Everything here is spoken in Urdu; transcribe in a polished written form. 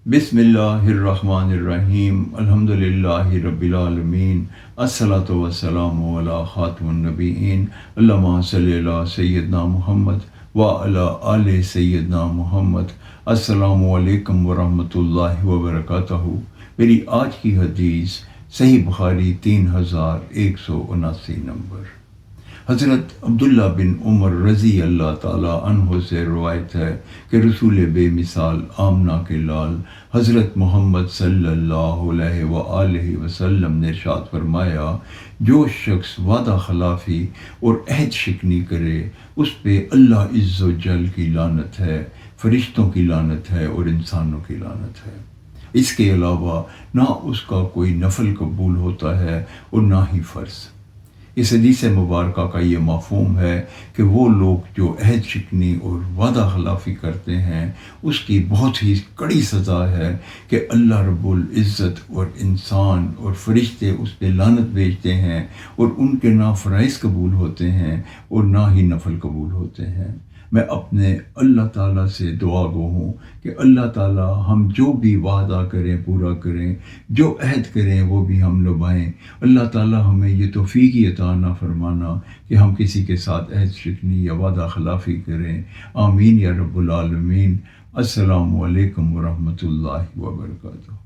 بسم اللہ الرحمن الرحیم الحمد للہ رب العالمین الصلاۃ والسلام علی خاتم النبیین اللہم صلی علی سیدنا محمد وعلی آل سیدنا محمد۔ السلام علیکم ورحمۃ اللہ وبرکاتہ۔ میری آج کی حدیث صحیح بخاری 3179 نمبر۔ حضرت عبداللہ بن عمر رضی اللہ تعالیٰ عنہ سے روایت ہے کہ رسول بے مثال آمنہ کے لال حضرت محمد صلی اللہ علیہ وآلہ وسلم نے ارشاد فرمایا، جو شخص وعدہ خلافی اور عہد شکنی کرے اس پہ اللہ عز و جل کی لعنت ہے، فرشتوں کی لعنت ہے اور انسانوں کی لعنت ہے۔ اس کے علاوہ نہ اس کا کوئی نفل قبول ہوتا ہے اور نہ ہی فرض۔ اس حدیث مبارکہ کا یہ مفہوم ہے کہ وہ لوگ جو عہد شکنی اور وعدہ خلافی کرتے ہیں اس کی بہت ہی کڑی سزا ہے کہ اللہ رب العزت اور انسان اور فرشتے اس پہ لعنت بھیجتے ہیں اور ان کے نہ فرائض قبول ہوتے ہیں اور نہ ہی نفل قبول ہوتے ہیں۔ میں اپنے اللہ تعالیٰ سے دعا گو ہوں کہ اللہ تعالیٰ ہم جو بھی وعدہ کریں پورا کریں، جو عہد کریں وہ بھی ہم نبھائیں۔ اللہ تعالیٰ ہمیں یہ توفیق عطا نہ فرمانا کہ ہم کسی کے ساتھ عہد شکنی یا وعدہ خلافی کریں۔ آمین یا رب العالمین۔ السلام علیکم ورحمۃ اللہ وبرکاتہ۔